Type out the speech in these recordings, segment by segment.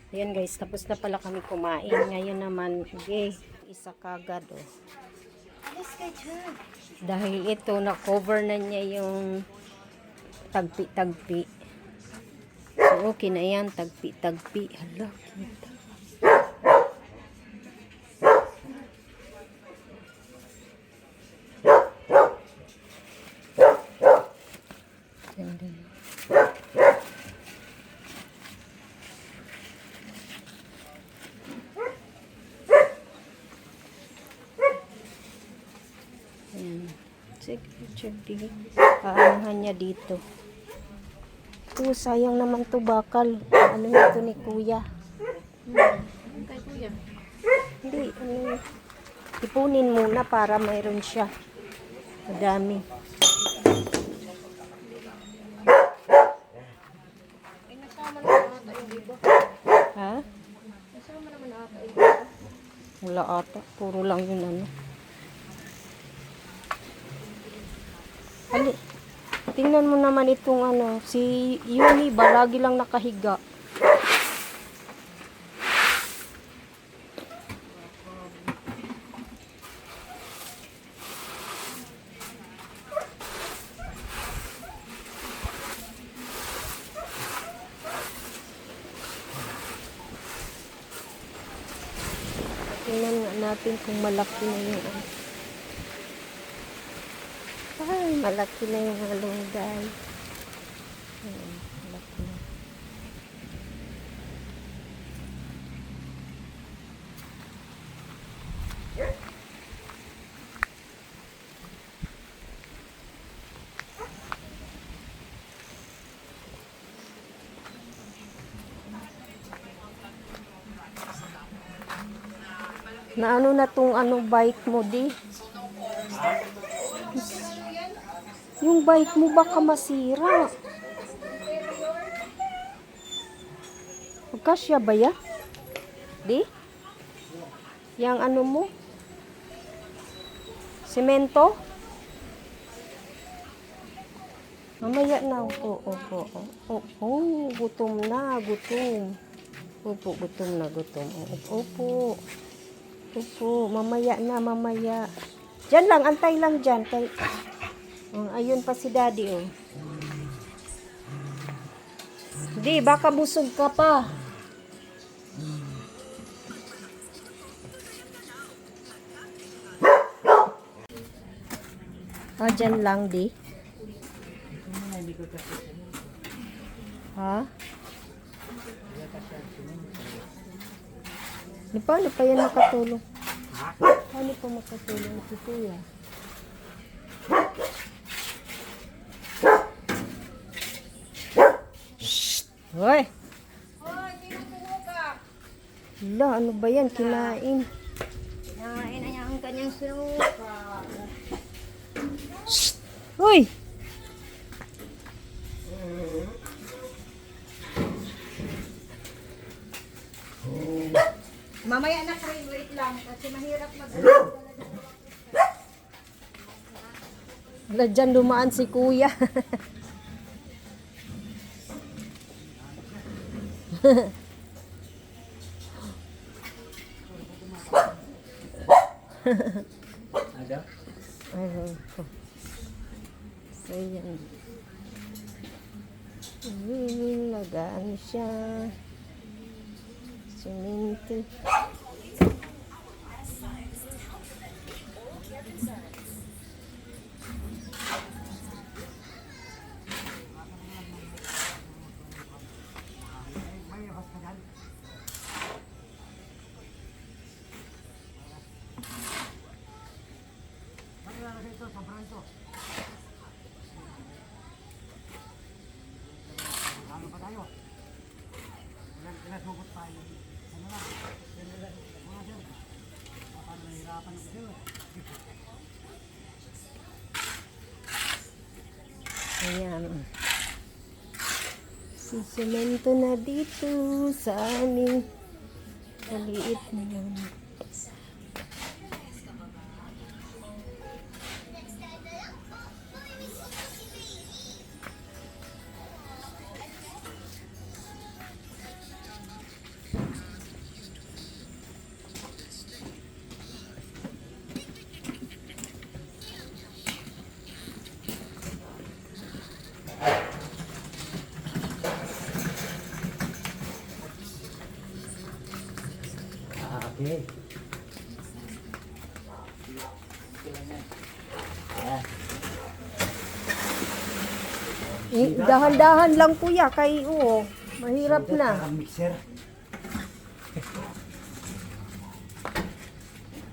Ayan guys, tapos na pala kami kumain. Ngayon naman, okay, isa kagad oh. Dahil ito, na-cover na niya yung tagpi-tagpi. So, okay na yan, tagpi-tagpi. Hala, kita. Ganda. Ayan. Sige, paanahan niya dito. Ito, sayang naman to bakal. Ano ito ni kuya? Kay kuya. Hindi, ano, ipunin muna para mayroon siya. Madami. Ay, nasama naman ata yung iba. Ha? Nasama naman ata yung iba. Wala ata. Puro lang yun ano. Ali, tingnan mo naman itong ano, si Yuni ba, lagi lang nakahiga. Tingnan nga natin kung malaki na yung ano. Ay, malaki na yung halongday. Ayan, malaki na. Na ano na tong ano bike mo di? Yung bike mo baka masira. Magkasya ba ya? Di? Yang ano mo? Semento? Mamaya na. Opo. Gutom na. Opo, gutom na. Opo. Mamaya na. Diyan lang. Antay lang dyan. Ayun pa si daddy, oh. Di, baka busog ka pa. Dyan lang, di. Ha? Paano pa yan makatulong? Paano pa makatulong si kuya? Hoy! Hoy, tinutuho ka. Hala, ano ba yan? Kinain. Kinain na niya ang kanyang suka. Hoy! Mamaya na kayo, wait lang. Kasi mahirap mag- Wala dyan dumaan si kuya. Ayun ko. So, yan. Lagaan siya. Simento. Ayan. Sisemento na dito sa aming maliit na yan. Okay. Dahan-dahan lang kuya, kay mahirap na. Parang mixer.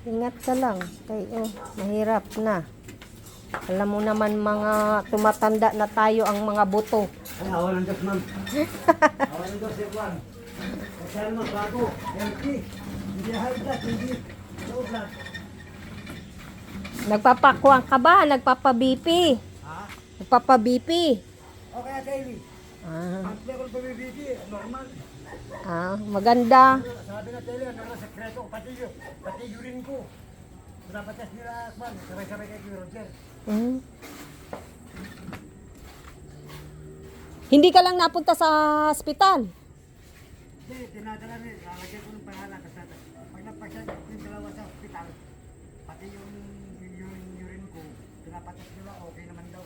Ingat ka lang, kay mahirap na. Alam mo naman mga tumatanda na tayo ang mga buto. Ay, awan ng Diyos, ma'am. Awan ng Diyos, Juan. Kasi ano, bago, healthy. Hindi high blood, hindi low blood. Nagpapakuan ka ba? Nagpapa-BP? Ha? Nagpapa-BP? Okay, daily. Ah, Monthly ako pabibiti, normal. maganda. Sabi na daily, ano na sekreto, pati urine ko. Pinapatas nila, Juan, sabay-sabay kay Kuya Roger. Hmm. Hindi ka lang napunta sa hospital? Hindi, tinadala rin. Lalagyan ko ng pangalan kasi pag nagpasya yung dalawa sa hospital, pati yung urine ko, pinapatas nila, okay naman daw.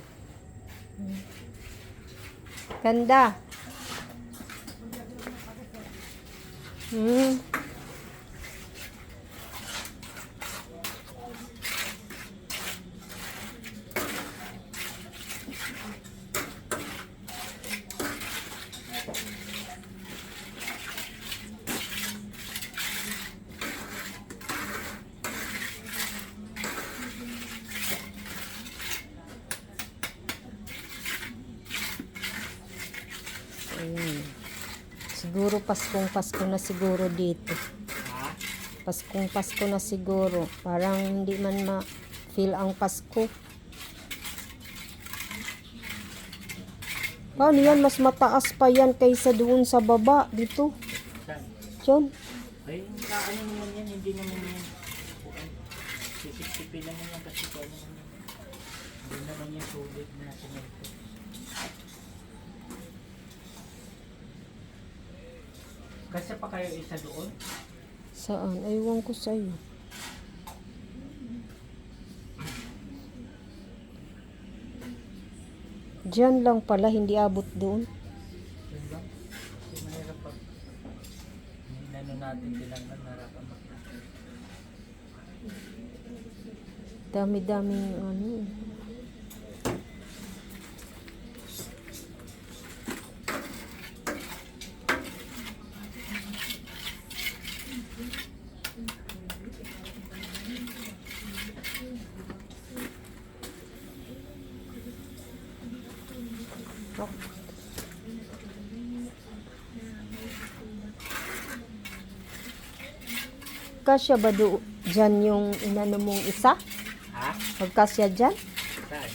Ganda. Hmm. Ayan. Siguro Pasko na siguro dito. Pasko na siguro. Parang hindi man ma-feel ang Pasko. Paano yan? Mas mataas pa yan kaysa doon sa baba. Dito. Diyan. Ay, ano naman yan, hindi naman yan. Sisip-sipin naman yan kasi kung ano naman yan. Hindi naman yung sulit na sinento. Kasi pa kayo isa doon? Saan? Aywan ko sa'yo. Diyan lang pala, hindi abot doon. Yun lang. Kasi mahirap pag inano natin tinangnan, harapan mo. Dami-daming ano. Kasya ba dyan yung inano mong isa? Ha? Magkasya dyan? Saan?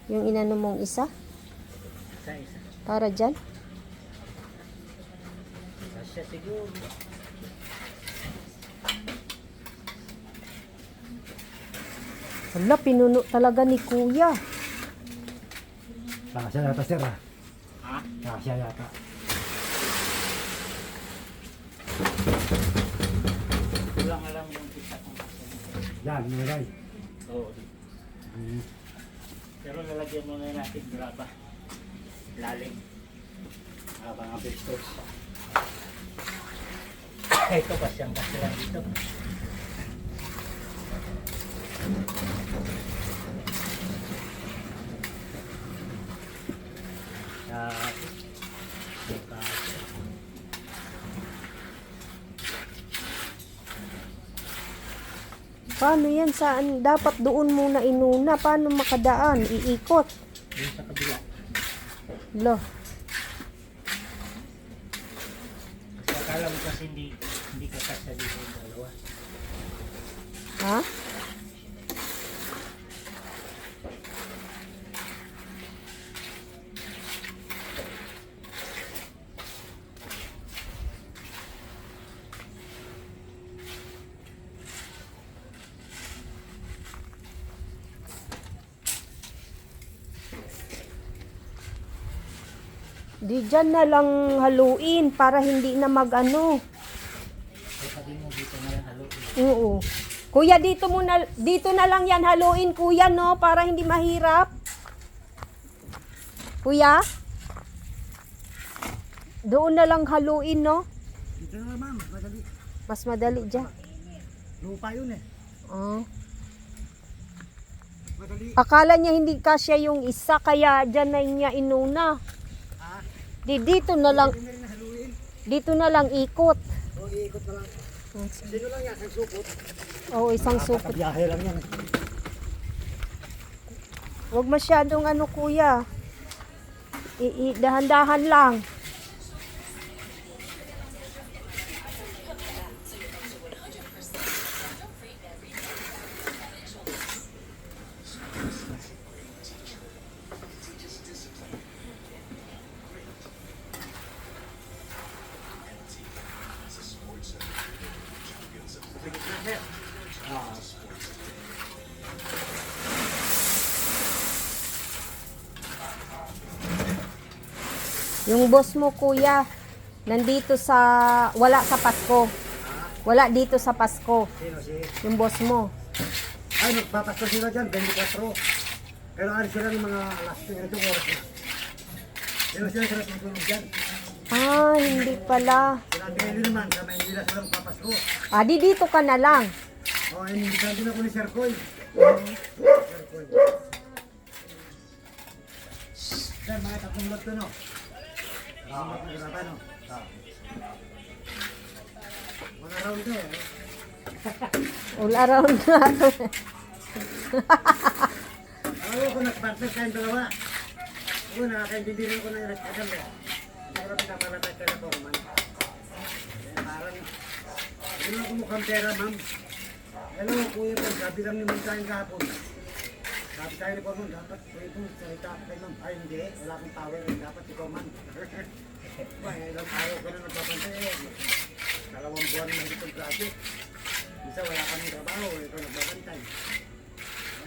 Yung inano mong isa? Isa. Para dyan? Kasya siguro. Wala, pinuno talaga ni kuya. Nakasya yata, sir, ha? Ha? Nakasya yata. Kulang alam yung isa kung kasya. Yan, nilagay. Oo. Pero lalagyan muna natin graba. Lalim. Mga pistos. Ito ba siyang kasi lang dito? Paano yan? Saan? Dapat doon muna inuna. Paano makadaan? Iikot. Doon sa kabila. Lo. Kasi akala mo kasi hindi ka kasya dito yung dalawa. Ha? Di dyan na lang haluin para hindi na mag-ano. Sabi mo dito na yan, halo. Oo. Kuya, dito na lang yan haluin, kuya, no? Para hindi mahirap. Kuya? Doon na lang haluin, no? Dito na ma'am, madali. Mas madali dyan. Lupa yun eh. Oh. Madali. Akala niya hindi kasya yung isa, kaya dyan na niya inuna. Ah, Dito na lang, hindi na rin haluin. dito na lang ikot. O, iikot na lang. Sino lang yan, sa sukot. Oo, isang supot. Kabiyahe lang yan. Huwag masyadong ano, kuya. Dahan-dahan lang. Yung boss mo, kuya, nandito sa, wala sa Pasko. Wala dito sa Pasko. Sino si? Yung boss mo. Ay, magpapasko sila dyan, 24. Pero alis sila ng mga alas 2 itong oras na. Pero sila sila tutulog dyan. Ah, hindi pala. Sila Beli naman, sa Maynila sila magpapasko. Ah, dito ka na lang. O, inimbitan din ako ni Sir Koy. Sir Koy. Sir, mga tatlong lot to, no? Tatlong lot na graba, no? Mga round to, eh. All around na. Alam mo kung nag-partner tayong dalawa. Ako, nakakaintindi rin ko na yung nagkakam, eh. Siguro pinapalapay ka na po, man. Eh, parang, hindi ako mukhang pera, ma'am. Alam mo, kuya po, sabi lang naman tayong kahapon. Sabi tayo ni Cormon, dapat kuya po, salita ako kay ma'am. Ay, hindi, wala akong power, dapat ikaw, man. Ba, ilang araw ko na nagpapantay, eh. 2 buwan na ditong project. Isa, wala kaming trabaho, ikaw nagbabantay.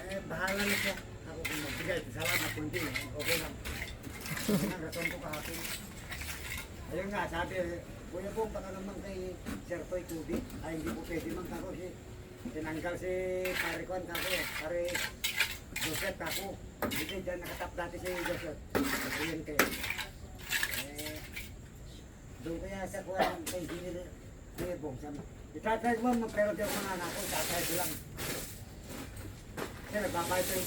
Eh, bahala na siya. Ako kung magbigay, salamat kung hindi, okay lang. Yun ang rason ko kahapon. Ayun nga, sabi, kuya po, baka naman kay Sir Toy tubig. Ay, hindi po pwede man kako si tinanggal si pare Kwan kako, pare Joseph kako. Dito dyan nakatap dati si Joseph. Sabihin kayo. Eh, doon kaya sa Kwan kay Engineer Lebong. Itatry mo, pero di ako mga anak ko, itatry ko lang. Kasi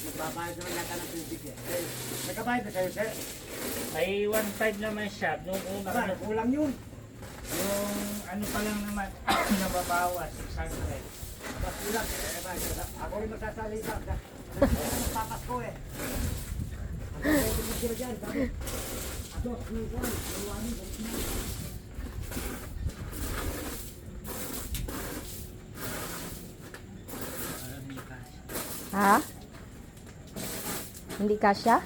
magbabayad naman yata ng tubig eh. Eh, nagkabayad na sa'yo, sir. May 1.5 naman siya. Noong una, Aba, kulang yun. yung ano pa lang naman, nababawas, 600. Mas kulang. Eh, ba, ako rin magsasalita. Papas ko eh. Ang pwede mo sila dyan, sabi. Ados, nang kuwan, naluwanin, balik na. Parang may cash. Ha? Hindi kasya?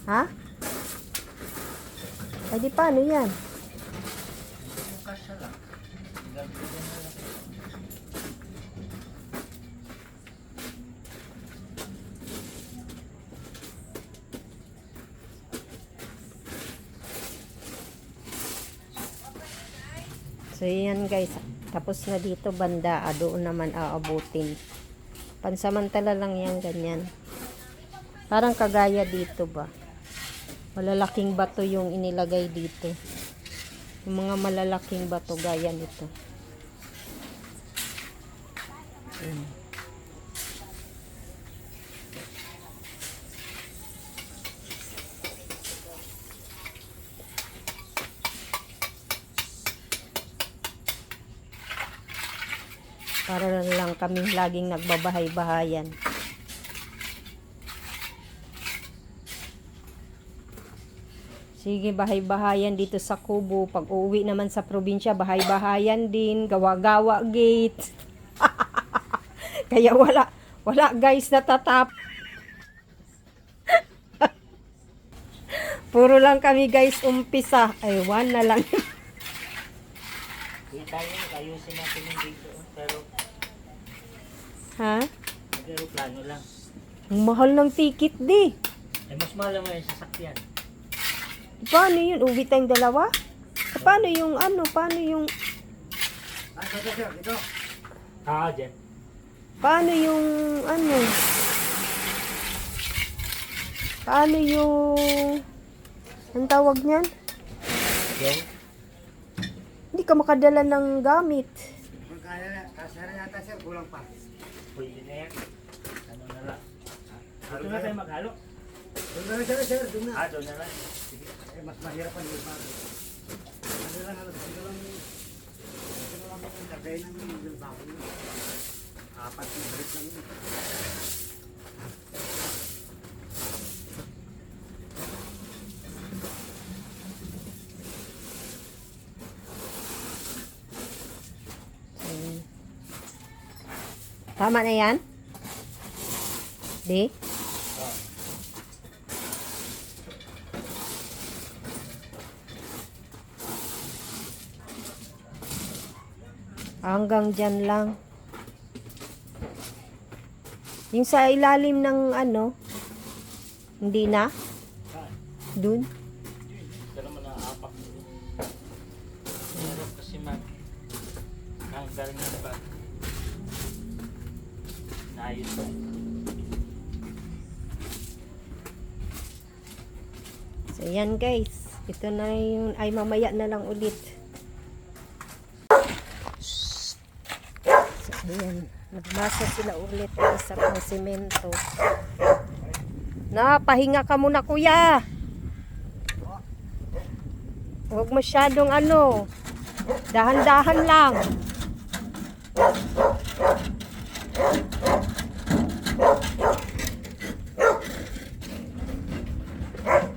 Ha? Ay, di paano yan? Yung cash na lang. Gagawin na lang. So, yan guys. Tapos na dito banda. Doon naman aabutin. Pansamantala lang yan, ganyan. Parang kagaya dito ba? Malalaking bato yung inilagay dito. Yung mga malalaking bato gaya nito. Ayan. Para lang kami laging nagbabahay-bahayan. Sige, bahay-bahayan dito sa Kubo. Pag uuwi naman sa probinsya, bahay-bahayan din. Gawa-gawa gate. Kaya wala guys natatap. Puro lang kami guys umpisa. Ay, 1 na lang. Kita yun, ayusin natin yung dito. Pero, Ha? mag-aeroplano lang. Ang mahal ng ticket di. Eh, mas mahal naman yung sasakyan. Paano yun? Uwi tayong dalawa? Paano yung ano? Paano yung... Ah, ito sir, ito. Dyan. Paano yung ano? Paano yung ang tawag niyan? Yung? Hindi ka makadala ng gamit. Kung kaya na, kasya na yata sir, kulang pa. Pwede na yan. Ano na lang. Dito na tayo maghalo. Doon na lang sir, doon na. Doon na lang. Sige. Eh, mas mahirap pa yung bago. Ano lang, dito lang yung lagay ng yung bago. Apat yung balik lang yun. Tama na yan? Di? Hanggang dyan lang. Yung sa ilalim ng ano, hindi na? Dun? Ito naman ang apak. Meron kasi hanggang na ba? Naayos ba? So, yan guys. Ito na yung, ay mamaya na lang ulit. So, ayan. Nagbasa sila ulit ng isa pang semento. Na, pahinga ka muna kuya. Huwag masyadong ano. Dahan-dahan lang.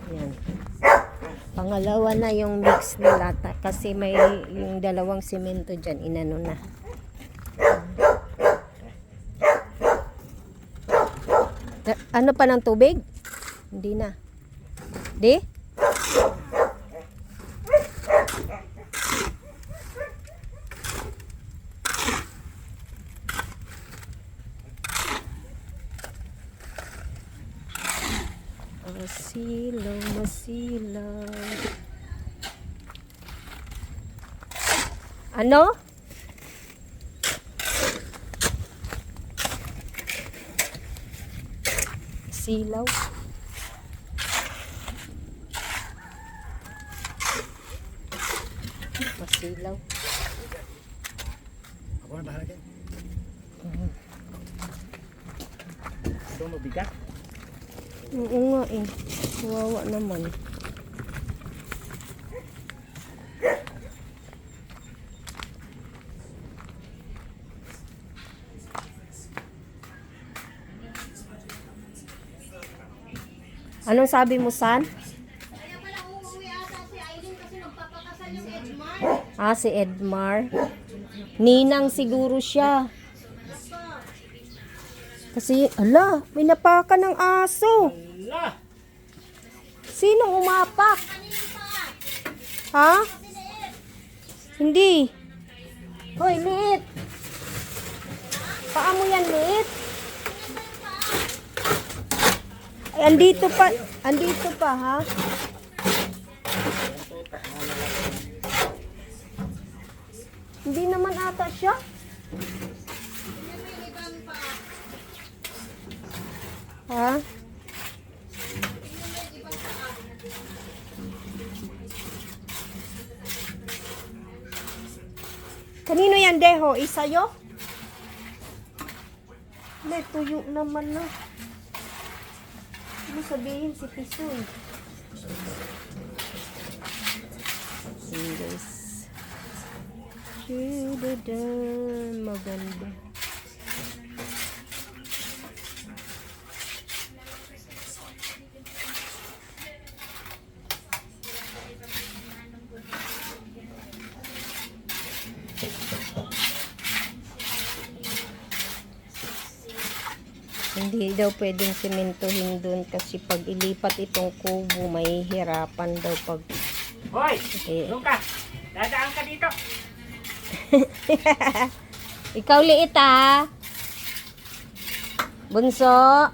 Yan. Pangalawa na yung mix nila kasi may yung dalawang semento dyan inano na. Ano pa ng tubig? Hindi na. Di? Masilaw, masilaw. Ano? Silaw. Masilaw. Ako na bahala dyan. Ito mabigat. Oo nga eh. Kawawa naman. Anong sabi mo, San? Kaya pala uuwi ata si Aileen kasi nagpapakasal yung Edmar. Ah, si Edmar. Ninang siguro siya. Kasi, ala, may napakan ng aso. Ala! Sinong umapak? Ha? Hindi. Hoy, liit. Paa mo yan, liit. Ay, andito pa, ha? Hindi naman ata siya. Ha? Kanino yan, Deho? Isayo? May tuyo naman na. Ano sabihin si Pisoy? Guys. Maganda. Hindi daw pwedeng sementohin doon kasi pag ilipat itong kubo, may hirapan daw pag... Hoy! Eh, Doon ka! Dadaan ka dito! ikaw liit ha. Bunso.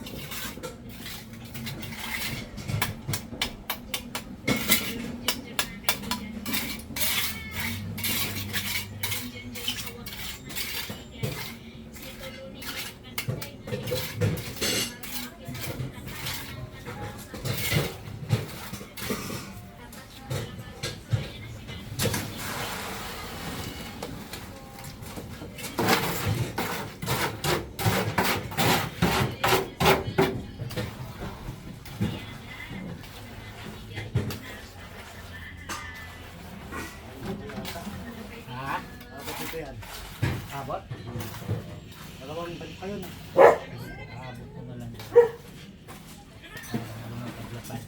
yan. Abot? Dalawang balik pa yun. Abot ko na lang. Ano ang paglapad?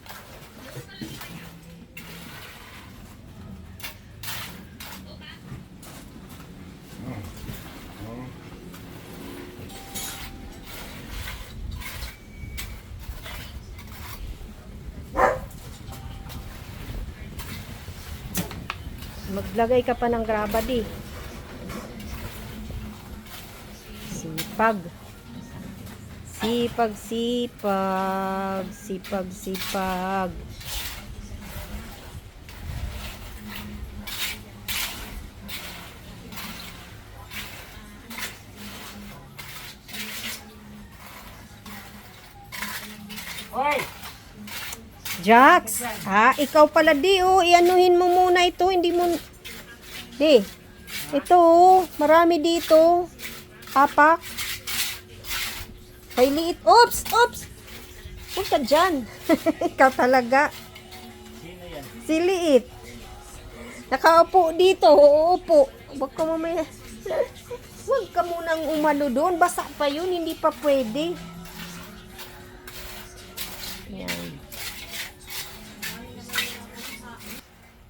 Maglagay ka pa ng graba di. Sipag. Sipag, sipag. Sipag, sipag. Hoy! Jax, ikaw pala di oh. Ianuhin mo muna ito, hindi mo di. Ito oh, marami dito. Apak. Kay liit. Oops, oops. Huwag ka dyan. Ikaw talaga. Sino yan? Si liit. Nakaupo dito, uupo. Huwag ka mamaya. Huwag ka munang umano doon. Basa pa yun, hindi pa pwede. Yan.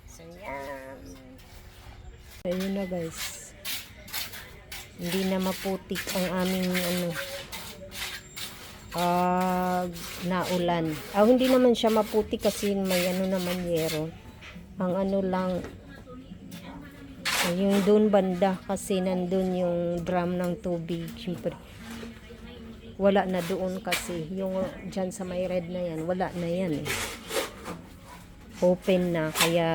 So, yan. Ayun na guys. Hindi na maputik ang aming naulan. Hindi naman siya maputik kasi may naman yero. Ang lang yung doon banda kasi nandun yung drum ng tubig. Siyempre wala na doon kasi yung dyan sa may red na yan, wala na yan eh. Open na kaya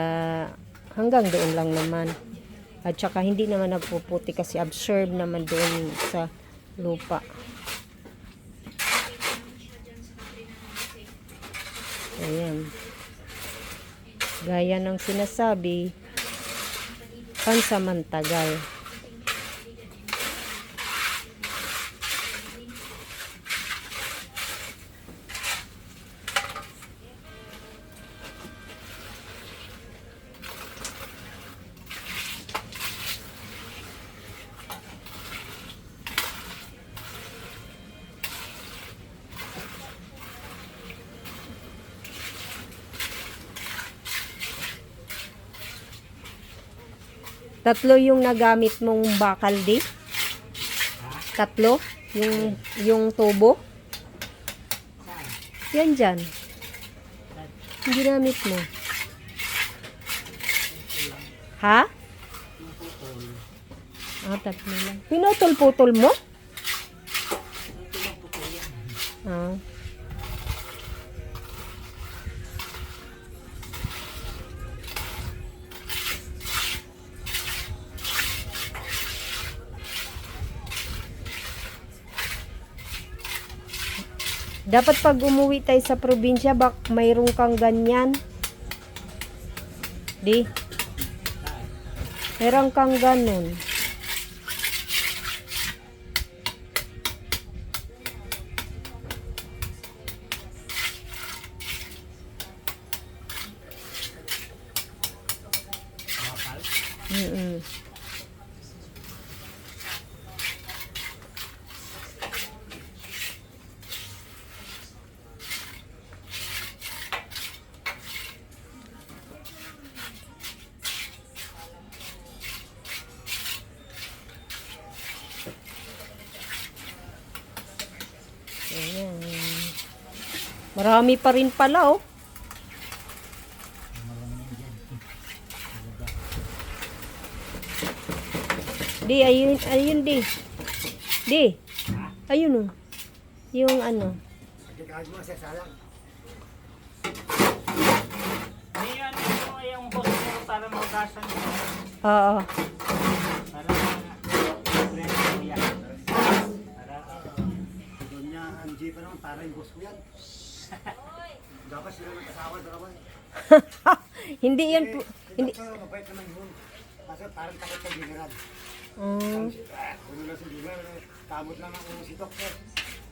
hanggang doon lang naman. At saka hindi naman nagpuputi kasi absorb naman doon sa lupa. Ayan. Gaya ng sinasabi, pansamantagal. Tatlo yung nagamit mong bakal di? Tatlo? Yung tubo? Yan dyan. Yung ginamit mo. Ha? Tatlo lang. Pinutol-putol mo? Ah. Dapat pag umuwi tayo sa probinsya, mayroon kang ganyan. Di? Mayroon kang ganun. Mm-mm. Ayan. Marami pa rin pala oh. Di, ayun di. Di. Ayun oh. Yung ano. Pagkakagod mo sa salang. Ngayon, yung host mo para maugasan mo. Oo. Para friend yan. Para Doon niya, ang G pa naman, para yung boss ko yan. Dapat sila mag-asawa, dalawa eh. Hindi yan po. Hindi. Mabait naman yun. Kasi parang takot sa general. Kuno na sa general, kamot lang ang ulo si Doktor.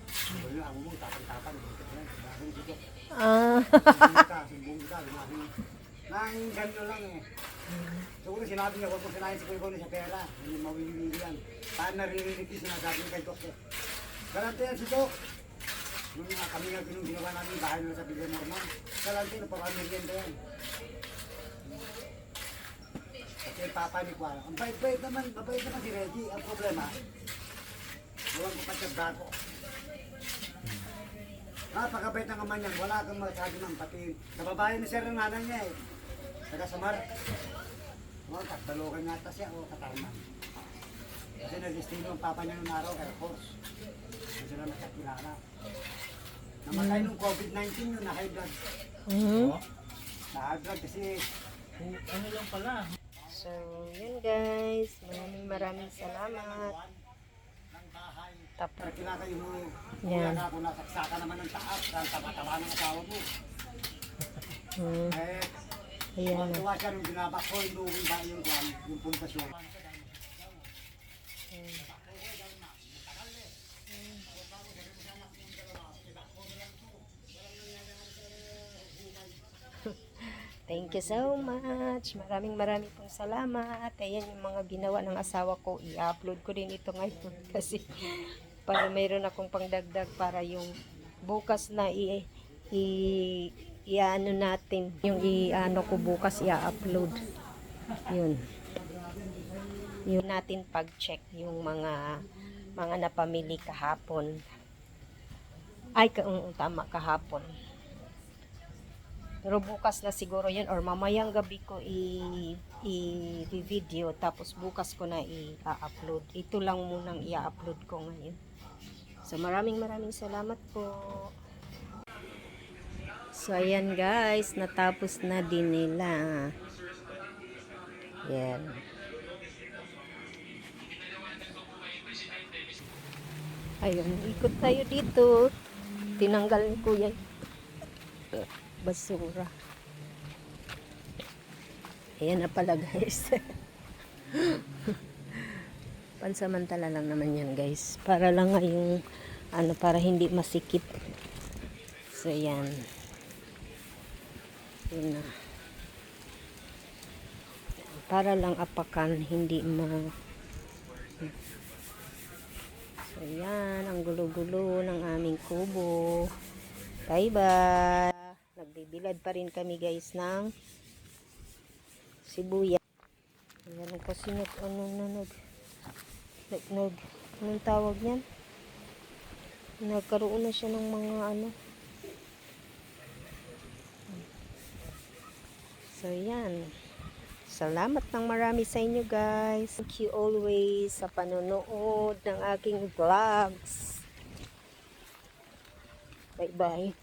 Kuno lang ang ulo, tapang-tapang. Bakit si Doktor? Sumbong ka, lumaking Nang gano'n lang eh. Siguro sinabi niya, huwag mo sinayin si Kuya sa pera. Hindi mawili yan. Saan naririnig yung sinasabi kay Dok eh. Galante yan si Dok. Nung kami nga ginawa namin bahay nila sa Bigla Norman. Galante, napapamilyan yan. Kasi papa ni Kuya. Ang bait-bait naman, mabait naman si Reggie. Ang problema, walang kapatid ko. Napakabait ng ama niyan, wala kang masabi ng pati. Nababayan ni Sir ng nanay niya eh. Taga Samar. Katalogan yata siya o katarma. Kasi nag-destino ang papa niya nung araw kaya force. Hindi sila nakakilala. Namatay nung COVID-19 yun, na high blood. Na high blood kasi Ano lang pala. So, yun guys. Maraming salamat. Tapos, pero kinakayo mo. Yan. Kaya ako nasaksaka naman ng taas. Dahil tama-tama ng asawa mo. Eh, ayan na. tuwa siya nung binabak ko yung puntasyon. Thank you so much. Maraming pong salamat. Ayan yung mga ginawa ng asawa ko. I-upload ko din ito ngayon kasi para mayroon akong pangdagdag para yung bukas na i-ano natin. Yung i-ano ko bukas i-upload. Yun. Yun natin pag-check yung mga napamili kahapon. Ay, tama kahapon. Pero bukas na siguro yun or mamayang gabi ko i-video tapos bukas ko na i-upload. Ito lang munang i-upload ko ngayon. So maraming salamat po. So ayan guys, natapos na din nila. Yan. Ayun, ikot tayo dito. Tinanggal ko yan. Basura. Ayan na pala guys. Pansamantala lang naman yan guys. Para lang yung para hindi masikip. So yan. Yun na. Para lang apakan, hindi So yan, ang gulo-gulo ng aming kubo. Bye-bye. Nagbibilad pa rin kami guys ng sibuyas. Ayan kasi anong tawag niyan? Nagkaroon na siya ng mga So yan. Salamat ng marami sa inyo guys. Thank you always sa panonood ng aking vlogs. Bye bye.